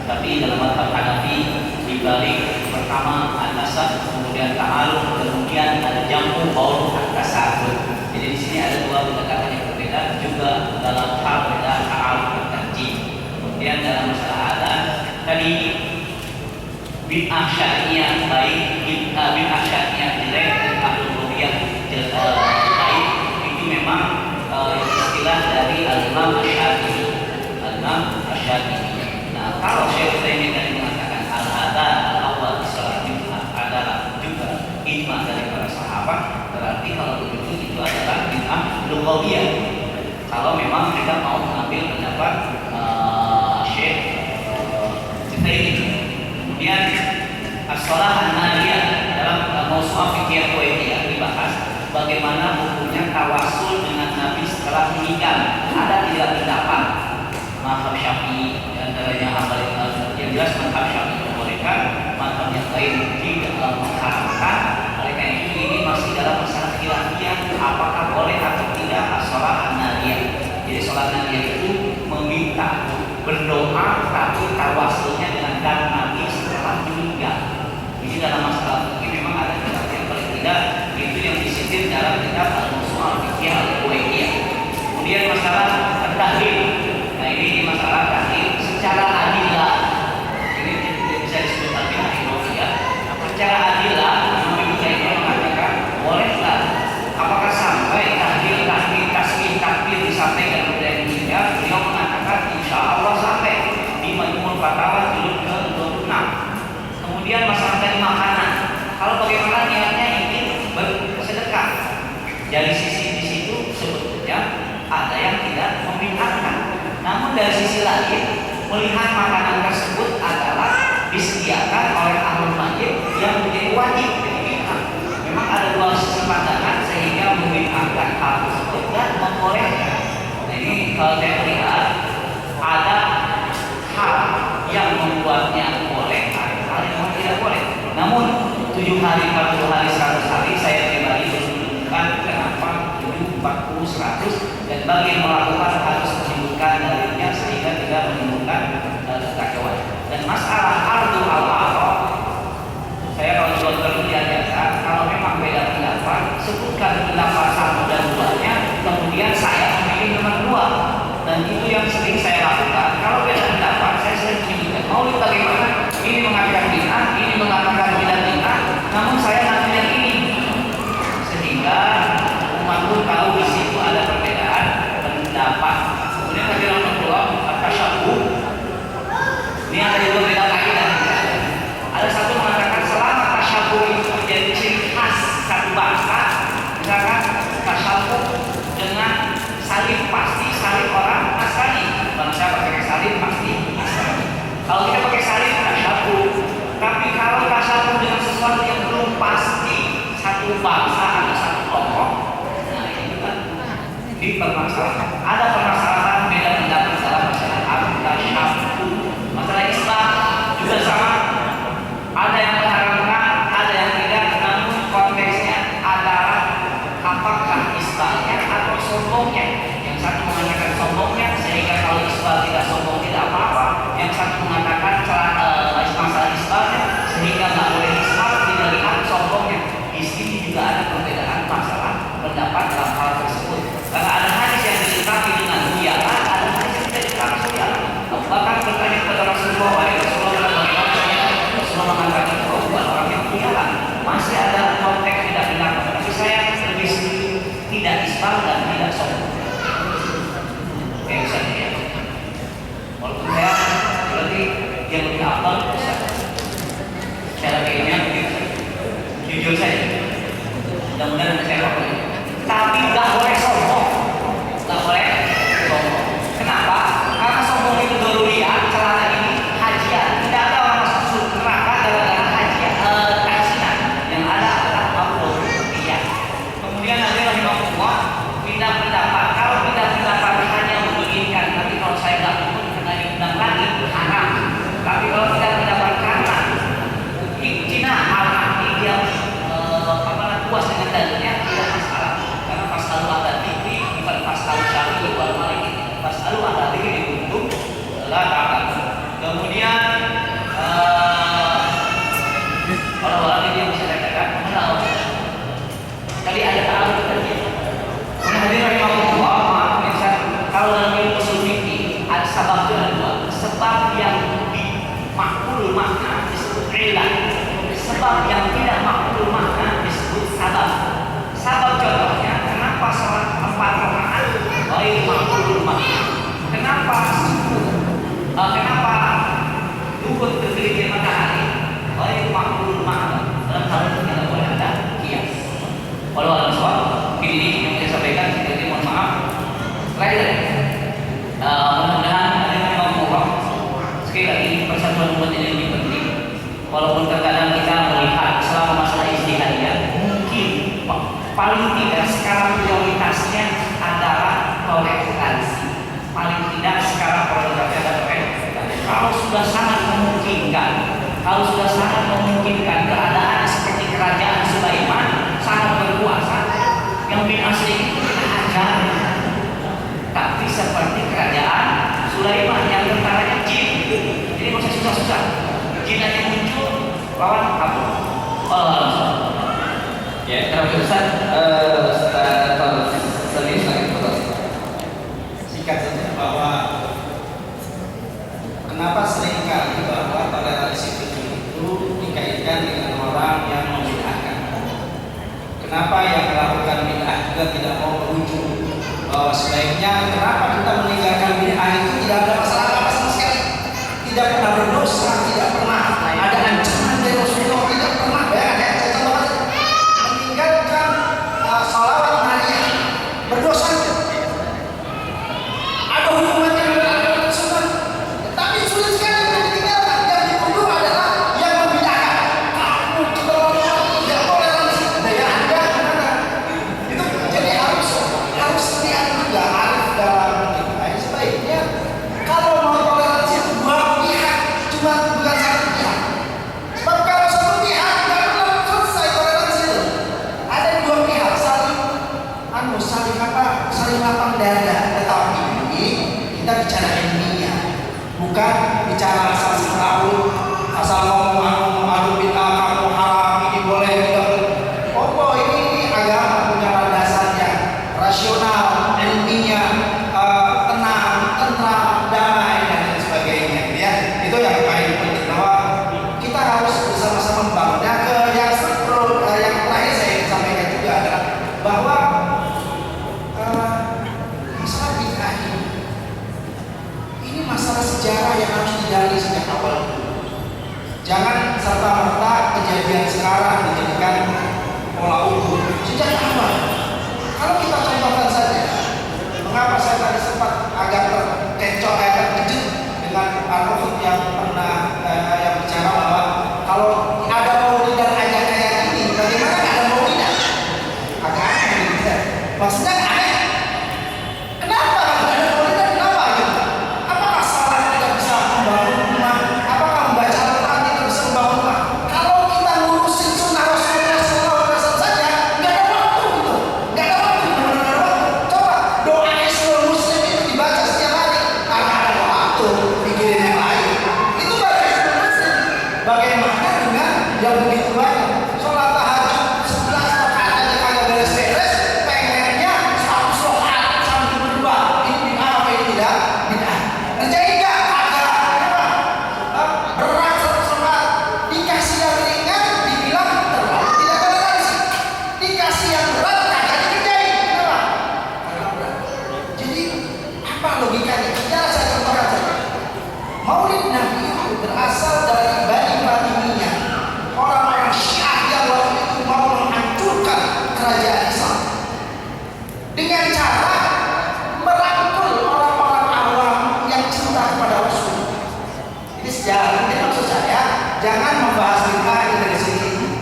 Tapi dalam mazhab Hanafi dibalik pertama an-nasab, kemudian ta'alum, kemudian ada jam'u baul at-tasabut. Jadi di sini ada dua pendekatan yang berbeda juga dalam hal beda ta'alum dan tarjih. Kemudian dalam masalah adat tadi bid'ah syar'iyah baik, bid'ah syar'iyah jelek, bid'ah uluhiyah baik, itu memang istilah dari al-Imam Asy-Syafi'i. Al-Imam Asy-Syafi'i. Nah, kalau Syekh Utsaimin tadi mengatakan al-adhan al-awwal di salat Jumat adalah juga ijma dari para sahabat, berarti kalau begitu itu adalah bid'ah lughawiyah. Kalau memang kita mau mengambil pendapat Syekh Utsaimin. Kemudian as-shalah an-nariyah dalam Mawsu'ah Fiqhiyah Kuwaitiyah dibahas bagaimana hukumnya tawasul dengan Nabi setelah meninggal. Ada tiga pendapat mazhab Syafi'i, antaranya yang jelas mazhab Syafi'i membolehkan, mazhab yang lain tidak mengharamkan. Oleh karena itu ini masih dalam masalah khilafiyah apakah boleh atau tidak as-shalah an-nariyah. Jadi shalah an-nariyah itu meminta berdoa tapi tawasulnya dengan dan Nabi setelah meninggal. Ini dalam masalah ini memang ada kitab yang paling tidak itu yang disebut dalam kitab Al-Mawsu'ah Fiqhiyah Al-Kuwaitiyah. Kemudian masalah tahlil. Nah ini masalah tahlil secara adillah. Ini bisa disebut adillah ilmiah. Secara adillah Nabi Muhammad mengatakan bolehlah. Apakah sampai tahlil, tasbih, takbir disampaikan kepada yang meninggal? Beliau mengatakan insya Allah sampai di Majmu' Fatawa jilid ke-26. Kemudian masalah dari makanan. Kalau bagaimana niatnya ingin bersedekah, dari sisi di situ sebetulnya ada yang tidak membid'ahkan. Namun dari sisi lain melihat makanan tersebut adalah disediakan oleh ahlul masjid yang menjadi wajib. Memang ada dua sisi pandangan sehingga membid'ahkan hal tersebut dan membolehkan. Nah ini kalau saya melihat ada hal yang membuatnya boleh, ada hal yang tidak boleh. Namun 7 hari, 40 hari, 100 hari saya pribadi menunjukkan kenapa 7, 40, 100 dan bagi yang melakukan harus menyebutkan dalilnya sehingga tidak menimbulkan kekacauan. Dan masalah ardu al-arad, saya kalau jual terlihat biasa, kalau memang beda pendapat sebutkan pendapat 1 dan 2-nya, kemudian saya memilih nomor 2. Dan itu yang sering saya lakukan. Kalau beda pendapat, saya sering menyebutkan maulid bagaimana, ini mengatakan bid'ah, ini mengatakan bid'ah, namun saya ngambil yang ini, sehingga umat pun tahu di situ ada perbedaan pendapat. Kemudian tadi nomor 2, at-tasyabbuh. Ini ada juga beda kaidah. Ada satu mengatakan selama tasyabbuh itu menjadi ciri khas satu bangsa, misalkan tasyabbuh dengan salib pasti salib orang Nasrani. Bangsa pakai salib pasti Nasrani. Kalau kita pakai salib tasyabbuh. Tapi kalau tasyabbuh dengan sesuatu yang belum pasti satu bangsa atau satu kelompok, nah ini kan dipermasalahkan. Ada permasalahan beda pendapat dalam masalah tasyabbuh. Masalah Islam juga sama. Ada yang mengharamkan, ada yang tidak. Namun konteksnya adalah apakah isbalnya atau sombongnya. Yang satu mengatakan sombongnya, sehingga kalau isbal tidak sombong tidak apa-apa. Yang satu mengatakan masalah isbalnya, sehingga nggak boleh isbal, tidak lihat sombongnya. Di sini juga ada perbedaan masalah pendapat dalam hal tersebut. Karena ada hadis yang dilengkapi dengan muyalah, ada hadis yang tidak dilengkapi muyalah. Bahkan bertanya kepada Rasulullah, Rasulullah mengatakan oh bukan orang yang muyalah. Masih ada konteks tidak benar. Tapi saya lebih setuju tidak isbal dan tidak sombong. Kayak misalnya ya. Walaupun saya berarti yang lebih afdal bisa. Cara kayaknya begitu. Jujur saja. Mudah-mudahan saya lakukan. Tapi nggak boleh sombong. Nggak boleh sombong. Kenapa? Karena sombong itu doruriat. Celana ini hajian. Tidak ada orang masuk neraka gara-gara hajian tahsinan. Yang ada adalah makhluk. Iya. Kemudian nanti rahimahullah pindah pendapat. Kalau pindah pendapat hanya menginginkan, tapi kalau saya nggak pun kena diundang lagi haram. Tapi kalau tidak pendapat karena Cina hal-hal yang puas dengan dalilnya tidak masalah. Karena pasal tadi orang-orang ini yang bisa dikatakan mengenal. Tadi ada ta'aruf tadi. Hadirin rahimahullah, maaf pemirsa, kalau dalam ilmu usul fikih ada sebab itu ada dua. Sebab yang makul makna disebut illah. Sebab yang tidak makul makna disebut sabab. Sabab contohnya, kenapa salat 4 rakaat baik makul makna? Kenapa subuh? Kenapa duhur tergelincir matahari baik makul makna? Dalam hal ini tidak boleh ada kias. Walau soal ini yang saya sampaikan, jadi mohon maaf. Terakhir, mudah-mudahan ada yang memahami. Sekali lagi persatuan umat ini lebih penting. Walaupun terkadang kita melihat selama masalah ijtihadiyah, mungkin paling tidak sekarang prioritasnya adalah toleransi. Paling tidak sekarang prioritasnya adalah toleransi. Kalau sudah sangat memungkinkan, keadaan seperti kerajaan Sulaiman sangat berkuasa, yang bin asli itu kita ajar. Tapi seperti kerajaan Sulaiman yang tentaranya jin, jadi masih susah-susah. Jin aja muncul lawan kamu. Ya, kalau Ustaz, singkat saja bahwa kenapa seringkali bahwa toleransi itu dikaitkan dengan orang yang membid'ahkan. Kenapa yang melakukan bid'ah juga tidak mau berujung bahwa sebaiknya kenapa kita meninggalkan bid'ah itu tidak ada masalah apa sama sekali, tidak pernah berdosa, tidak pernah ada ancaman dari Rasulullah, tidak pernah. Bayangkan ya, saya contoh meninggalkan sholawat Maria berdosa, ada hubungannya dengan agama tersebut, tapi sulit sekali untuk ditinggalkan. Yang dituduh adalah yang membid'ahkan. Kamu keterlaluan, tidak toleransi. Daya Anda gimana? Itu jadi harus lihat juga arif dalam kita. Sebaiknya kalau mau toleransi dua pihak, cuma bukan satu pihak. Sebab kalau satu pihak nggak pernah selesai toleransi itu. Ada dua pihak saling lapang dada. Tetapi ini kita bicara ilmiah, bukan bicara asal semrawut, asal ngomong anu bid'ah, kamu haram, ini boleh tidak. Oh, ini agama punya landasannya, rasional, ilmiah, tenang, tentram, damai dan lain sebagainya. Ya, itu yang paling penting bahwa kita harus bersama-sama membangunnya. Yang terakhir saya ingin sampaikan juga adalah bahwa masalah bid'ah ini masalah sejarah yang harus digali sejak awal. Jangan serta-merta kejadian sekarang dijadikan pola ukur sejak awal. Kalau kita contohkan saja, mengapa saya tadi sempat agak terkejut dengan Al-Qur'an yang pernah yang bicara bahwa kalau ada maulidan aja kayak gini, bagaimana nggak ada maulidan? Agak aneh gitu. Maksudnya aneh. Kenapa nggak ada maulidan? Kenapa gitu? Apakah salah tidak bisa membangun rumah? Apakah membaca Al-Quran tidak bisa membangun rumah? Kalau kita ngurusin sunnah Rasulullah SAW saja, nggak ada waktu gitu. Nggak ada waktu, benar-benar ada waktu. Coba doa seluruh muslim itu dibaca setiap hari. Karena ada waktu pikirin yang lain. Itu bagai seluruh muslim. Bagaimana dengan yang begitu banyak? Sholat tahajud 11 rakaat aja kagak beres-beres, pengennya 100 rakaat sampai berdua. Ini bid'ah apa ini tidak? Bid'ah. Terjadi nggak? Agak berat 100 rakaat. Dikasih yang ringan dibilang terlalu tidak toleransi. Dikasih yang berat kagak dikerjain. Kenapa? Karena berat. Jadi apa logikanya? Bicara saya contohkan saja. Maulid Nabi itu berasal dari Bani Fatimiyah, orang-orang Syiah yang waktu itu mau menghancurkan kerajaan Islam dengan cara merangkul orang-orang awam yang cinta kepada Rasul. Ini sejarah. Ini maksud saya, jangan membahas bid'ah ini dari sini.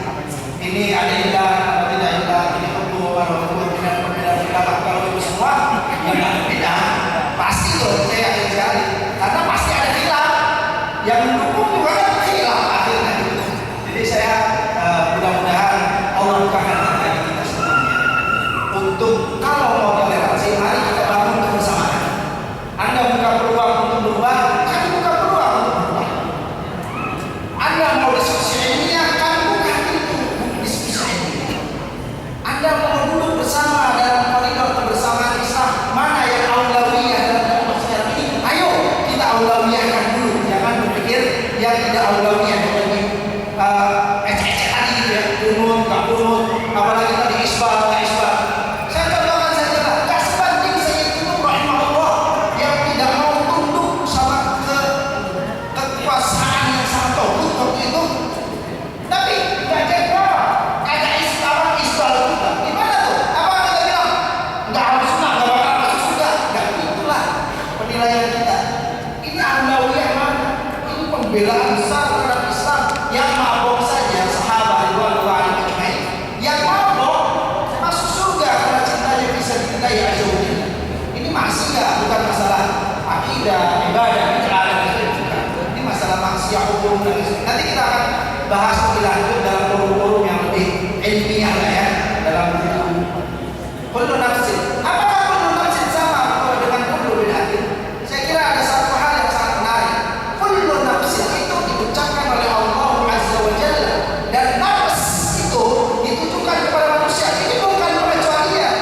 Ini ada ilah atau tidak ilah, ini hukum atau perbedaan pendapat. Kalau itu semua yang nggak ada bid'ah, pasti tuh saya yakin sekali. Karena pasti ada khilaf, yang mendukung juga kan khilaf akhirnya gitu. Jadi saya mudah-mudahan Allah bukakan hati kita semuanya untuk kalau mau toleransi, mari kita bangun kebersamaan. Anda buka peluang untuk berubah, kami buka peluang untuk berubah. yang tidak aulawiyah seperti ecek-ecek tadi gitu ya, kunut, nggak kunut, apalagi tadi isbal, nggak isbal. Saya contohkan saja lah, nggak sebanding Sayyid Qutb rahimahullah yang tidak mau tunduk sama kekuasaan yang sangat tauhid waktu itu. Tapi nggak jadi apa, kayak isbal juga. Gimana tuh? Apa kita bilang? Nggak harus sunnah, nggak bakal masuk surga. Nggak itulah penilaian kita. Ini aulawiyah mana? Ini pembelaan besar terhadap Islam. Yang mabok saja sahabat radhiyallahu anhum ajma'in. Yang mabok masuk surga karena cintanya bisa dicintai azza wa jalla. Ini maksiat, bukan masalah akidah, ibadah, bid'ah dan sebagainya. Ini masalah maksiat hukum dan sebagainya. Nanti kita akan bahas lebih lanjut dalam forum-forum yang lebih ilmiah lah ya, dalam buku kullu nafsin. Apakah kullu nafsin sama dengan kullu bid'atin? Saya kira ada satu hal yang sangat menarik. Kullu nafsin itu diucapkan oleh Allah azza wa jalla, dan nafs itu ditujukan kepada manusia. Ini bukan pengecualian.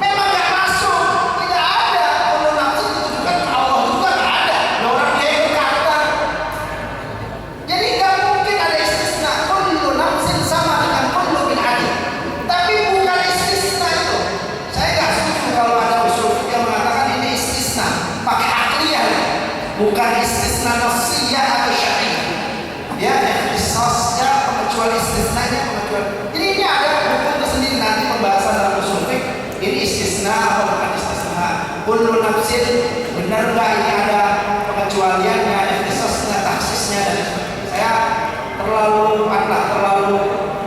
Memang nggak masuk, tidak ada kullu nafsin ditujukan ke Allah juga, nggak ada. Orang dia berkata. Jadi nggak mungkin ada istisna. Kullu nafsin sama dengan kullu bid'atin. Tapi bukan istisna itu. Saya nggak setuju kalau ada usul yang mengatakan ini istisna pakai akliyah, bukan istisna nafsiyah atau syar'i. Ya, istisna pengecuali istisnanya pengecuali. Jadi ini ada buku tersendiri nanti pembahasan dalam usul fiqh. Ini istisna atau bukan istisna? Kullu nafsin, benar nggak ini ada pengecualiannya, istisna, taksisnya dan sebagainya. Saya terlalu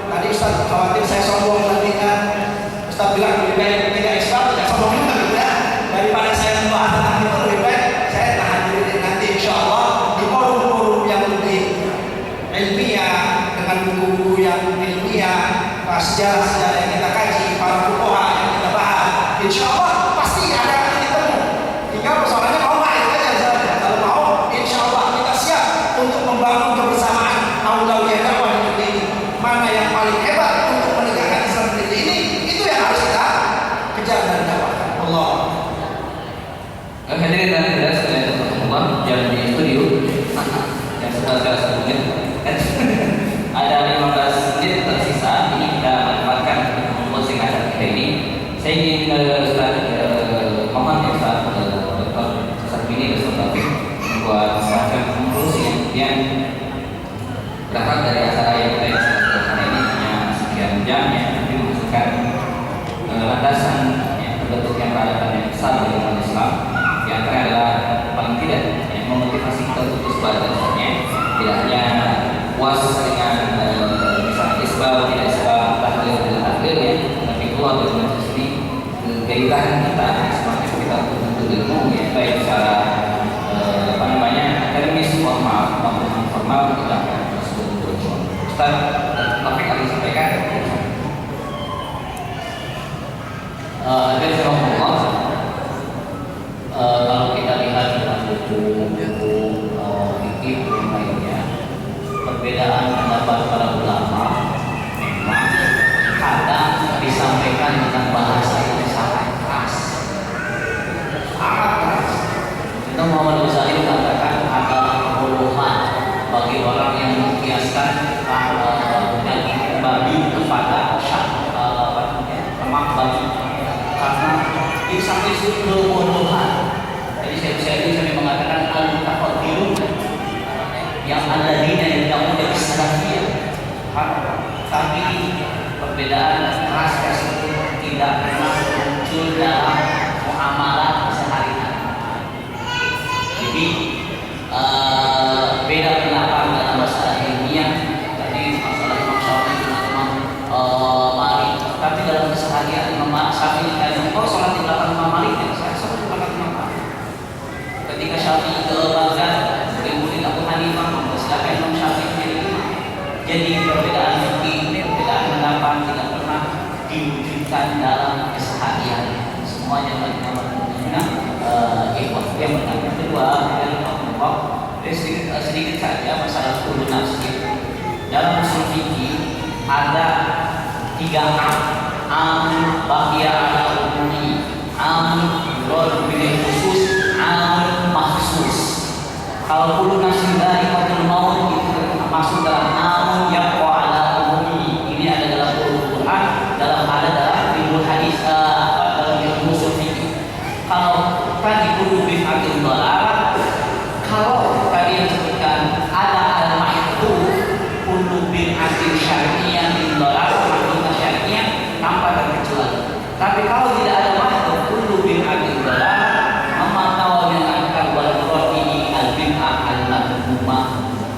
tadi Ustaz khawatir saya sombong nanti kan. Ustaz bilang lebih baik tidak Islam, tidak sombong juga gitu ya. Daripada saya membahas tentang itu, lebih baik saya tahan diri nanti insya Allah di forum-forum yang lebih ilmiah, dengan buku-buku yang ilmiah, sejarah-sejarah yang kita kaji, para fuqaha yang kita bahas. Insya Allah pasti ada titik temu. Tinggal persoalannya mau nggak itu aja saja. Kalau mau, insya Allah kita siap untuk membangun kebersamaan aulawiyah dakwah di negeri ini. Mana yang paling hebat untuk menegakkan Islam di negeri ini, itu yang harus kita kejar dan dakwahkan. Allah. Hadirin dan hadirat sekalian Allah yang di studio yang sudah sebelumnya ada 15 menit tersisa. Ini kita manfaatkan untuk closing acara kita ini. Saya ingin mohon ya Ustaz Dr. Sarbini beserta Taufik membuat semacam konklusi yang kemudian berangkat dari acara yang kita laksanakan ini hanya sekian jam ya, tapi menghasilkan landasan yang terbentuk yang peradaban yang besar dari umat Islam. Yang antara adalah paling tidak yang memotivasi kita untuk sebuah dasarnya, tidak hanya puas dengan misalnya isbal, tidak isbal, tahlil dan tahlil ya, tapi keluar dari majelis ini gairah kita, semangat kita untuk menuntut ilmu ya, baik secara akademis formal maupun non formal kita akan tersebut berjuang. Ustaz Taufik akan disampaikan. Kalau kita lihat dalam buku-buku fikih yang lainnya, perbedaan pendapat para ulama memang kadang disampaikan dengan bahasa yang sangat keras. Kita Muhammad Ghazali mengatakan ada kebodohan bagi orang yang mengkiaskan daging babi kepada lemak babi, karena di samping itu kebodohan. Jadi saya mengatakan al-mutaqaddimun yang ada di yang kamu dari salafiyah. Tapi perbedaan keras tersebut tidak pernah muncul dalam muamalah sehari-hari. Jadi beda pendapat dalam masalah ilmiah. Tadi masalah Imam Syafi'i teman-teman Malik. Tapi dalam keseharian Imam Syafi'i kau sholat di belakang Imam Malik ya? Saya sholat di belakang Imam Malik. Ketika Syafi'i ke Baghdad, kemudian Abu Hanifah mempersilakan Imam Syafi'i menjadi imam. Jadi perbedaan fikih, perbedaan pendapat tidak pernah diwujudkan dalam keseharian. Semuanya bagaimana ikhwah. Yang pertama, kedua, sedikit saja masalah kullu nafsin. Dalam usul fikih ada 3 am baqiya ala umumi, am rod bil khusus, am mahsus. Kalau kullu nafsin dha'iqatul maut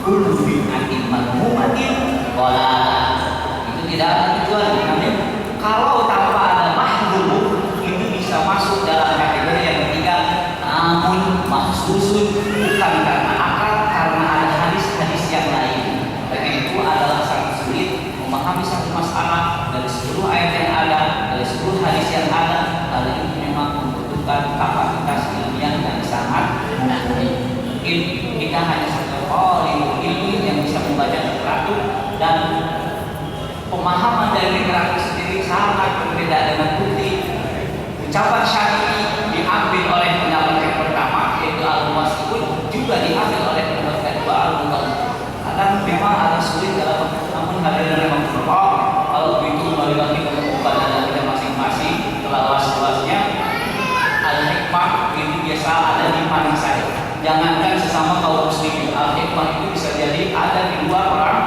kullu bid'atin madmumatin dhalalah. Itu tidak ada kecuali. Namun kalau tanpa ada mahdzuf itu bisa masuk dalam kategori yang ketiga, namun mahsusun bukan karena akal, karena ada hadis-hadis yang lain. Karena itu adalah sangat sulit memahami satu masalah dari 10 ayat yang ada, dari 10 hadis yang ada. Hal ini memang membutuhkan kapasitas ilmiah yang sangat mumpuni. Mungkin kita hanya satu ilmu yang bisa membaca literatur, dan pemahaman dari literatur sendiri sangat berbeda dengan bukti. Ucapan Syafi'i diambil oleh pendapat yang pertama yaitu Al-Muwaffiqun, juga diambil oleh pendapat kedua Al-Muwaffiqun. Kadang memang agak sulit dalam, namun hadirin rahimahullah, kalau begitu kembali lagi kepada kita masing-masing luas-luasnya. Al-hikmah itu biasa ada di mana saja. Jangankan sesama kaum muslimin, al-hikmah itu bisa jadi ada di luar orang.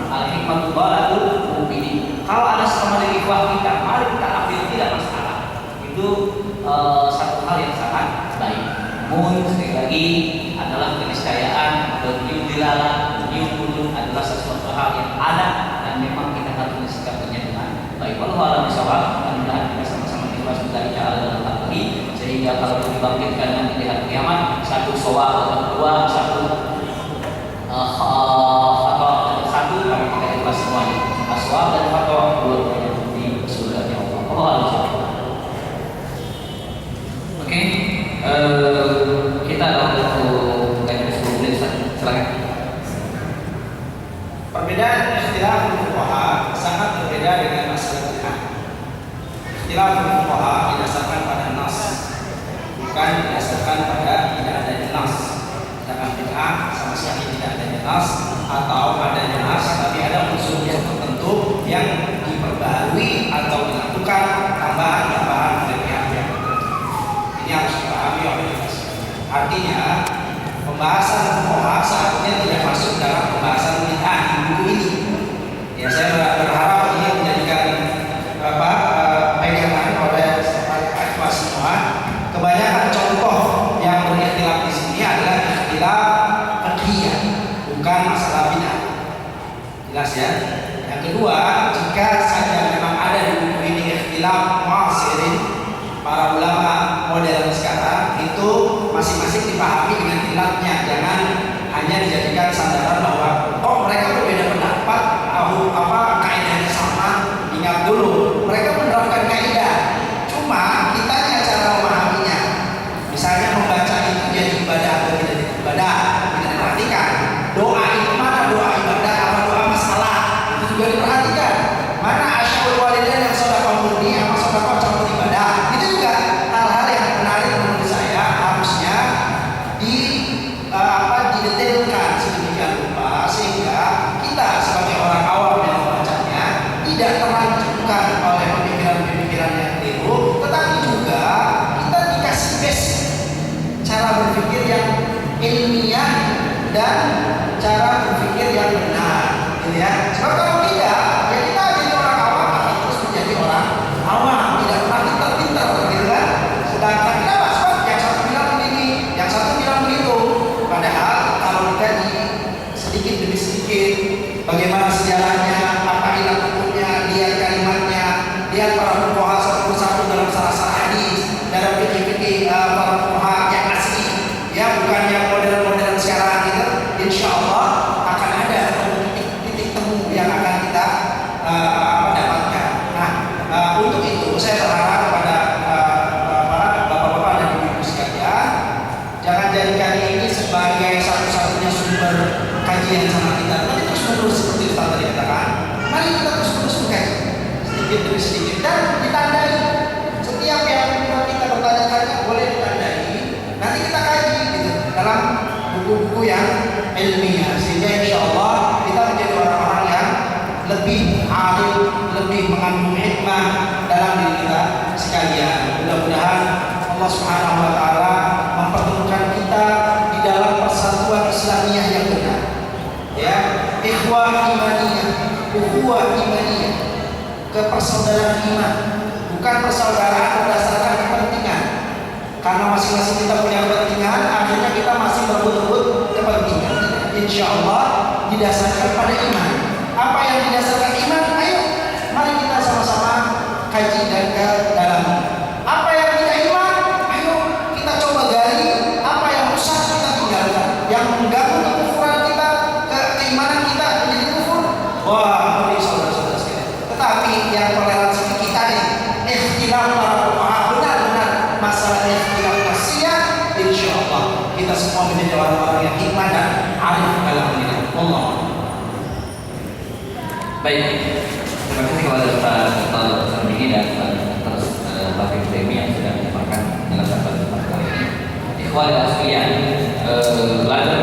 Al-hikmah itu balagul mu'minin. Kalau ada sesama dari ikhwah kita, mari kita ambil, tidak masalah. Itu satu hal yang sangat baik. Namun sekali lagi adalah keniscayaan, berium dilalah, berium ulun adalah sesuatu hal yang ada dan memang kita harus mensikapinya dengan baik. Wallahu a'lam bishawab. Mudah-mudahan kita sama-sama ikhlas mencari cara dalam hal ini, sehingga kalau dibangkitkan nanti di hari kiamat, satu shawab atau dua, satu satu kami kita ikhlas semuanya. Shawab dan fatwa dua di surga ya Allah. Wallahu a'lam. Oke, kita akan kajian 10 menit. Silakan. Perbedaan ikhtilaf fuqaha sangat berbeda dengan masalah bid'ah. Ikhtilaf fuqaha didasarkan pada nas, bukan didasarkan pada tidak adanya nas. Sedangkan bid'ah sama sekali tidak adanya nas, atau adanya nas tapi ada unsur-unsur tertentu yang diperbarui atau dilakukan tambahan-tambahan dari pihak-pihak tertentu. Ini harus dipahami oleh kita. Artinya pembahasan fuqaha saatnya tidak masuk dalam pembahasan bid'ah di buku ini. Ya, saya berharap ini menjadikan pegangan oleh ikhwah semua. Kebanyakan contoh yang berikhtilaf di sini adalah ikhtilaf fikih, bukan masalah bid'ah. Jelas ya? Yang kedua, jika saja memang ada di buku ini ikhtilaf ma'asirin, para ulama modern sekarang itu masing-masing dipahami dengan ilatnya, jangan hanya dijadikan sandaran bahwa mereka berbeda pendapat, kaidahnya sama. Ingat dulu, mereka menerapkan kaidah, cuma kitanya cara memahaminya. Misalnya membaca itu jadi ibadah atau tidak jadi ibadah, tidak diperhatikan. Doa itu mana doa ibadah, apa doa masalah, itu juga diperhatikan. Mana asyhadu walidain yang sedekah murni, apa sedekah campur ibadah, itu juga hal-hal yang menarik menurut saya, harusnya didetailkan sedemikian rupa sehingga kita sebagai orang awam yang membacanya tidak terlanjurkan oleh pemikiran-pemikiran yang keliru, tetapi juga kita dikasih basic cara berpikir yang ilmiah dan cara berpikir yang benar, gitu ya. Sebab kalau tidak, ya kita jadi orang awam akan terus menjadi orang awam, tidak pernah pintar-pintar, gitu kan. Sedangkan kenapa? Sebab yang satu bilang begini, yang satu bilang begitu. Padahal kalau kita sedikit demi sedikit, bagaimana sejarahnya, apa ilat hukumnya, lihat kalimatnya, lihat para fuqaha satu persatu dalam salah hadis, dalam fikih-fikih para fuqaha yang asli, ya bukan yang modern-modern sekarang gitu. Insya Allah akan ada titik temu yang akan kita dapatkan. Nah, untuk itu saya berharap kepada bapak-bapak dan ibu-ibu sekalian, jangan jadikan ini sebagai satu-satunya sumber kajian sama kita. Mari terus-menerus seperti Ustaz tadi katakan, mari kita terus-menerus mengkaji sedikit demi sedikit dan ditandai. Setiap yang kita bertanya-tanya boleh ditandai. Nanti kita kaji gitu dalam buku-buku yang ilmiah, sehingga insya Allah kita menjadi orang-orang yang lebih alim, lebih mengandung hikmah dalam diri kita sekalian. Mudah-mudahan Allah Subhanahu wa taala mempertemukan kita di dalam persatuan Islamiyah yang benar. Ya, ikhwah imaniyah, ukhuwah imaniyah, kepersaudaraan iman, bukan persaudaraan berdasarkan kepentingan. Karena masing-masing kita punya kepentingan, akhirnya kita masih berebut-rebut kepentingan. insya Allah didasarkan pada iman. Apa yang didasarkan iman? Ayo, mari kita sama-sama kaji dan ke dalam. Apa yang tidak iman? Ayo kita coba gali. Apa yang rusak kita tinggalkan. Yang mengganggu kekufuran kita, keimanan kita menjadi kufur. Wah, ini saudara-saudara sekalian. Tetapi yang toleransi kita nih, ikhtilaf para fuqaha, benar-benar masalah ikhtilaf nasiah, insya Allah kita semua menjadi orang-orang yang hikmah dan arif dalam diri. Allah. Baik, terima kasih kepada Ustaz Sarbini dan terus Bapak Temi yang sudah menyampaikan dalam kesempatan kali ini. Ikhwan dan sekalian, belajar